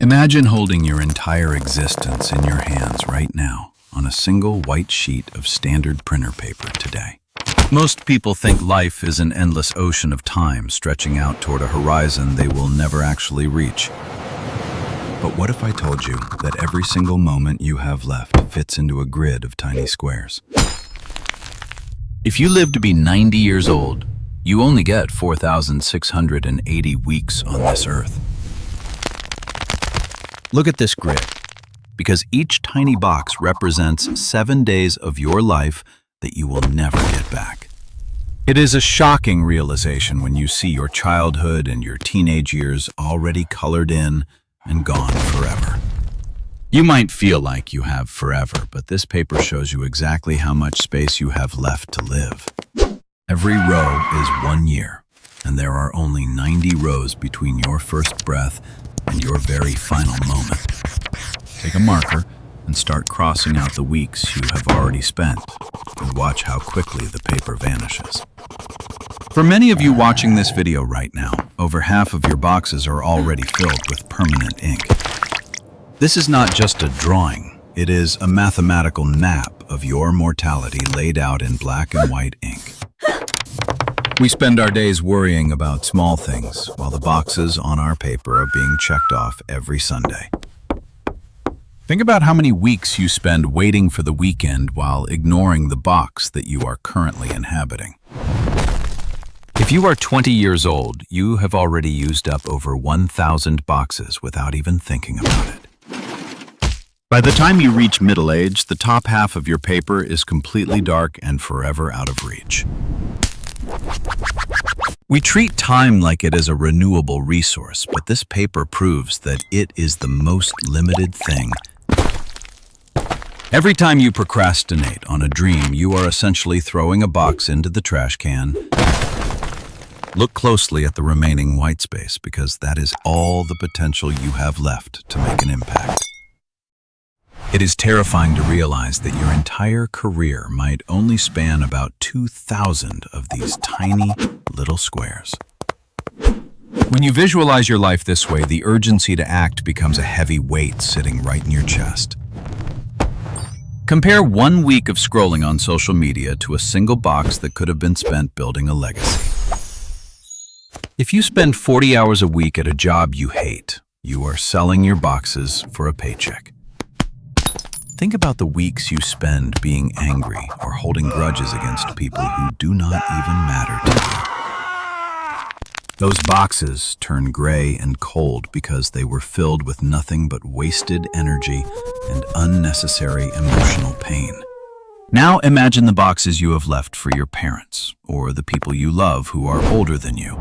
Imagine holding your entire existence in your hands right now on a single white sheet of standard printer paper today. Most people think life is an endless ocean of time stretching out toward a horizon they will never actually reach. But what if I told you that every single moment you have left fits into a grid of tiny squares? If you live to be 90 years old, you only get 4,680 weeks on this earth. Look at this grid, because each tiny box represents 7 days of your life that you will never get back. It is a shocking realization when you see your childhood and your teenage years already colored in and gone forever. You might feel like you have forever, but this paper shows you exactly how much space you have left to live. Every row is 1 year, and there are only 90 rows between your first breath and your very final moment. Take a marker and start crossing out the weeks you have already spent, and watch how quickly the paper vanishes. For many of you watching this video right now, over half of your boxes are already filled with permanent ink. This is not just a drawing, it is a mathematical map of your mortality laid out in black and white ink. We spend our days worrying about small things, while the boxes on our paper are being checked off every Sunday. Think about how many weeks you spend waiting for the weekend while ignoring the box that you are currently inhabiting. If you are 20 years old, you have already used up over 1,000 boxes without even thinking about it. By the time you reach middle age, the top half of your paper is completely dark and forever out of reach. We treat time like it is a renewable resource, but this paper proves that it is the most limited thing. Every time you procrastinate on a dream, you are essentially throwing a box into the trash can. Look closely at the remaining white space, because that is all the potential you have left to make an impact. It is terrifying to realize that your entire career might only span about 2,000 of these tiny little squares. When you visualize your life this way, the urgency to act becomes a heavy weight sitting right in your chest. Compare 1 week of scrolling on social media to a single box that could have been spent building a legacy. If you spend 40 hours a week at a job you hate, you are selling your boxes for a paycheck. Think about the weeks you spend being angry or holding grudges against people who do not even matter to you. Those boxes turn gray and cold because they were filled with nothing but wasted energy and unnecessary emotional pain. Now imagine the boxes you have left for your parents or the people you love who are older than you.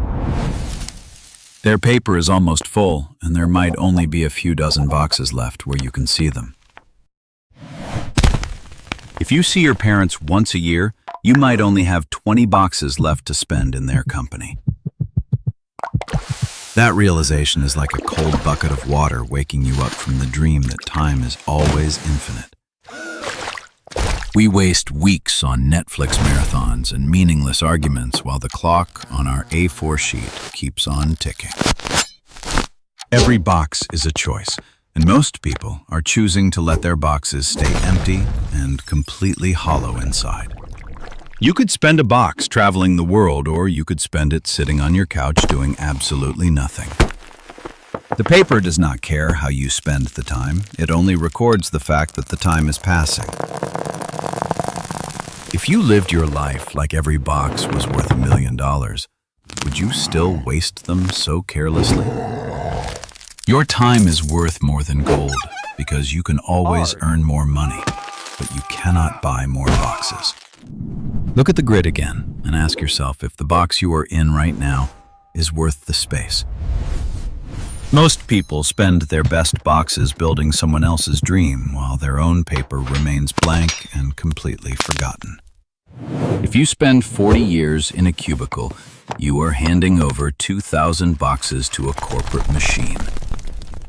Their paper is almost full, and there might only be a few dozen boxes left where you can see them. If you see your parents once a year, you might only have 20 boxes left to spend in their company. That realization is like a cold bucket of water waking you up from the dream that time is always infinite. We waste weeks on Netflix marathons and meaningless arguments while the clock on our A4 sheet keeps on ticking. Every box is a choice, and most people are choosing to let their boxes stay empty and completely hollow inside. You could spend a box traveling the world, or you could spend it sitting on your couch doing absolutely nothing. The paper does not care how you spend the time. It only records the fact that the time is passing. If you lived your life like every box was worth $1 million, would you still waste them so carelessly? Your time is worth more than gold because you can always earn more money, but you cannot buy more boxes. Look at the grid again and ask yourself if the box you are in right now is worth the space. Most people spend their best boxes building someone else's dream while their own paper remains blank and completely forgotten. If you spend 40 years in a cubicle, you are handing over 2,000 boxes to a corporate machine.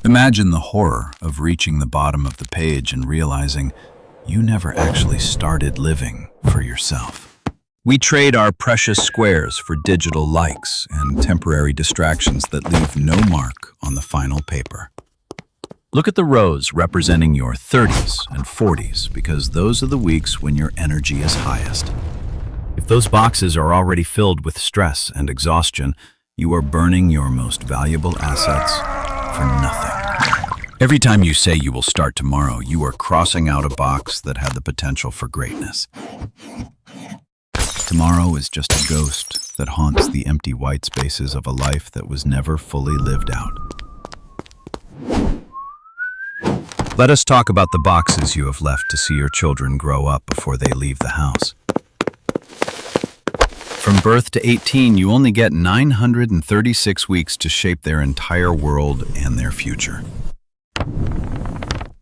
Imagine the horror of reaching the bottom of the page and realizing you never actually started living for yourself. We trade our precious squares for digital likes and temporary distractions that leave no mark on the final paper. Look at the rows representing your 30s and 40s because those are the weeks when your energy is highest. If those boxes are already filled with stress and exhaustion, you are burning your most valuable assets for nothing. Every time you say you will start tomorrow, you are crossing out a box that had the potential for greatness. Tomorrow is just a ghost that haunts the empty white spaces of a life that was never fully lived out. Let us talk about the boxes you have left to see your children grow up before they leave the house. From birth to 18, you only get 936 weeks to shape their entire world and their future.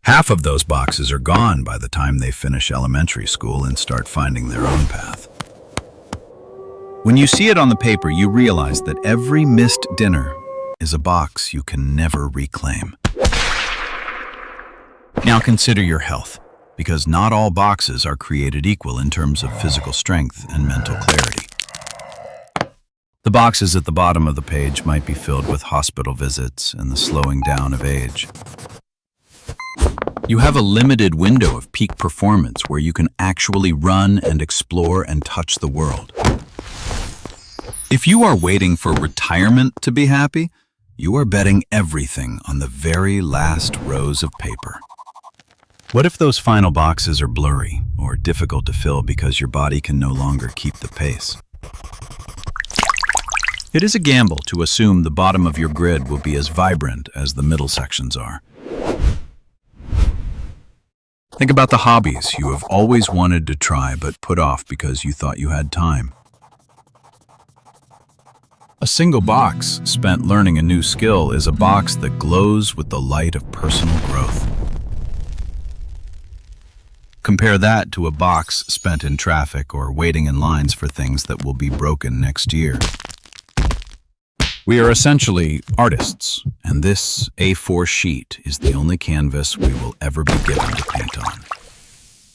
Half of those boxes are gone by the time they finish elementary school and start finding their own path. When you see it on the paper, you realize that every missed dinner is a box you can never reclaim. Now consider your health, because not all boxes are created equal in terms of physical strength and mental clarity. The boxes at the bottom of the page might be filled with hospital visits and the slowing down of age. You have a limited window of peak performance where you can actually run and explore and touch the world. If you are waiting for retirement to be happy, you are betting everything on the very last rows of paper. What if those final boxes are blurry or difficult to fill because your body can no longer keep the pace? It is a gamble to assume the bottom of your grid will be as vibrant as the middle sections are. Think about the hobbies you have always wanted to try but put off because you thought you had time. A single box spent learning a new skill is a box that glows with the light of personal growth. Compare that to a box spent in traffic or waiting in lines for things that will be broken next year. We are essentially artists, and this A4 sheet is the only canvas we will ever be given to paint on.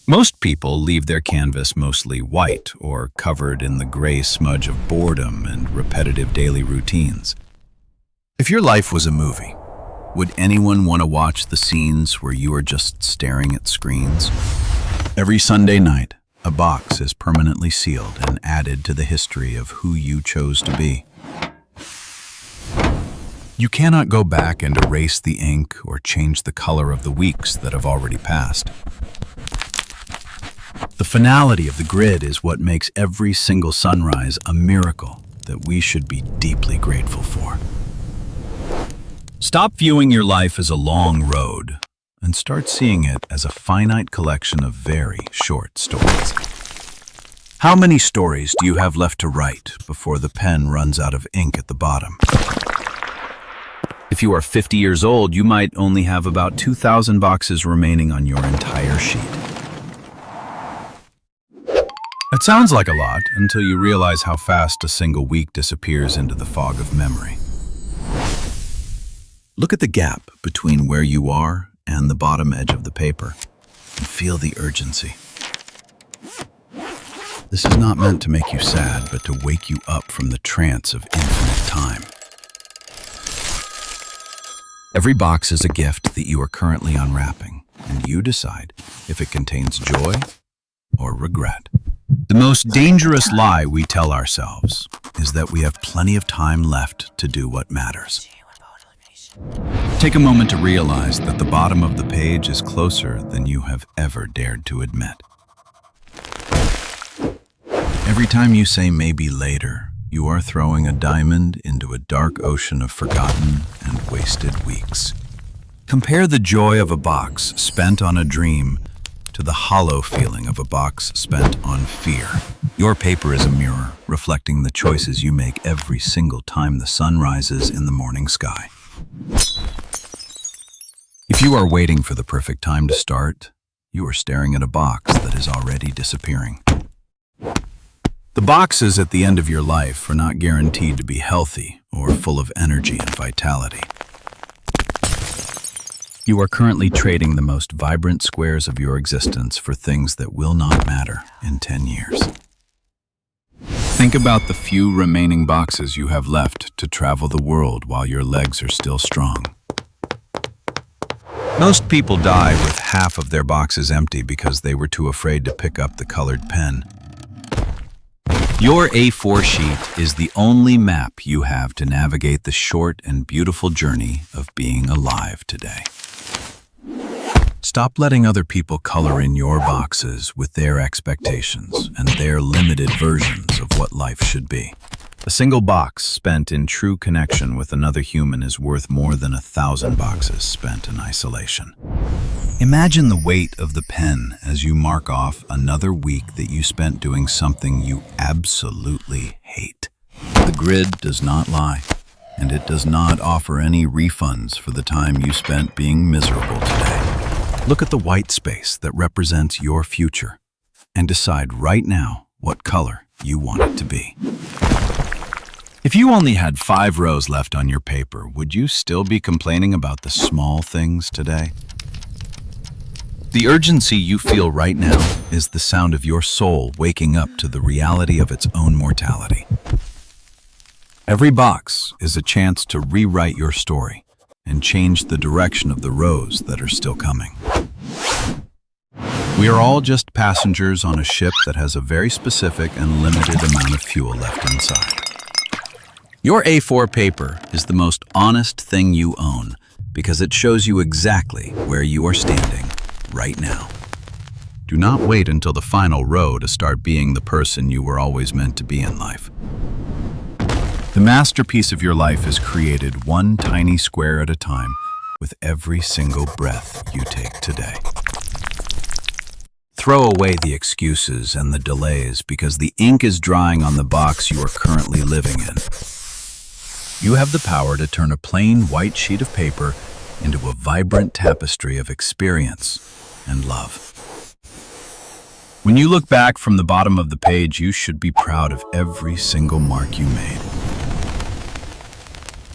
Most people leave their canvas mostly white or covered in the gray smudge of boredom and repetitive daily routines. If your life was a movie, would anyone want to watch the scenes where you are just staring at screens? Every Sunday night, a box is permanently sealed and added to the history of who you chose to be. You cannot go back and erase the ink or change the color of the weeks that have already passed. The finality of the grid is what makes every single sunrise a miracle that we should be deeply grateful for. Stop viewing your life as a long road and start seeing it as a finite collection of very short stories. How many stories do you have left to write before the pen runs out of ink at the bottom? If you are 50 years old, you might only have about 2,000 boxes remaining on your entire sheet. It sounds like a lot until you realize how fast a single week disappears into the fog of memory. Look at the gap between where you are and the bottom edge of the paper and feel the urgency. This is not meant to make you sad, but to wake you up from the trance of infinite time. Every box is a gift that you are currently unwrapping, and you decide if it contains joy or regret. The most dangerous lie we tell ourselves is that we have plenty of time left to do what matters. Take a moment to realize that the bottom of the page is closer than you have ever dared to admit. Every time you say maybe later, you are throwing a diamond into a dark ocean of forgotten and wasted weeks. Compare the joy of a box spent on a dream to the hollow feeling of a box spent on fear. Your paper is a mirror, reflecting the choices you make every single time the sun rises in the morning sky. If you are waiting for the perfect time to start, you are staring at a box that is already disappearing. The boxes at the end of your life are not guaranteed to be healthy or full of energy and vitality. You are currently trading the most vibrant squares of your existence for things that will not matter in 10 years. Think about the few remaining boxes you have left to travel the world while your legs are still strong. Most people die with half of their boxes empty because they were too afraid to pick up the colored pen. Your A4 sheet is the only map you have to navigate the short and beautiful journey of being alive today. Stop letting other people color in your boxes with their expectations and their limited versions of what life should be. A single box spent in true connection with another human is worth more than 1,000 boxes spent in isolation. Imagine the weight of the pen as you mark off another week that you spent doing something you absolutely hate. The grid does not lie, and it does not offer any refunds for the time you spent being miserable today. Look at the white space that represents your future and decide right now what color you want it to be. If you only had 5 rows left on your paper, would you still be complaining about the small things today? The urgency you feel right now is the sound of your soul waking up to the reality of its own mortality. Every box is a chance to rewrite your story and change the direction of the rows that are still coming. We are all just passengers on a ship that has a very specific and limited amount of fuel left inside. Your A4 paper is the most honest thing you own because it shows you exactly where you are standing right now. Do not wait until the final row to start being the person you were always meant to be in life. The masterpiece of your life is created one tiny square at a time with every single breath you take today. Throw away the excuses and the delays because the ink is drying on the box you are currently living in. You have the power to turn a plain white sheet of paper into a vibrant tapestry of experience and love. When you look back from the bottom of the page, you should be proud of every single mark you made.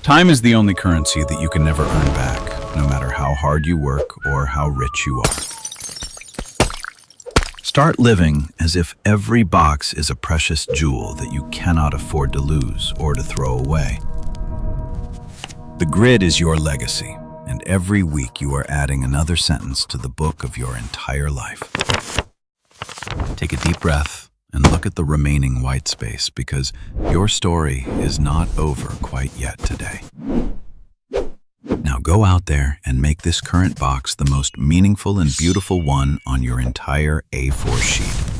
Time is the only currency that you can never earn back, no matter how hard you work or how rich you are. Start living as if every box is a precious jewel that you cannot afford to lose or to throw away. The grid is your legacy, and every week you are adding another sentence to the book of your entire life. Take a deep breath and look at the remaining white space because your story is not over quite yet today. Now go out there and make this current box the most meaningful and beautiful one on your entire A4 sheet.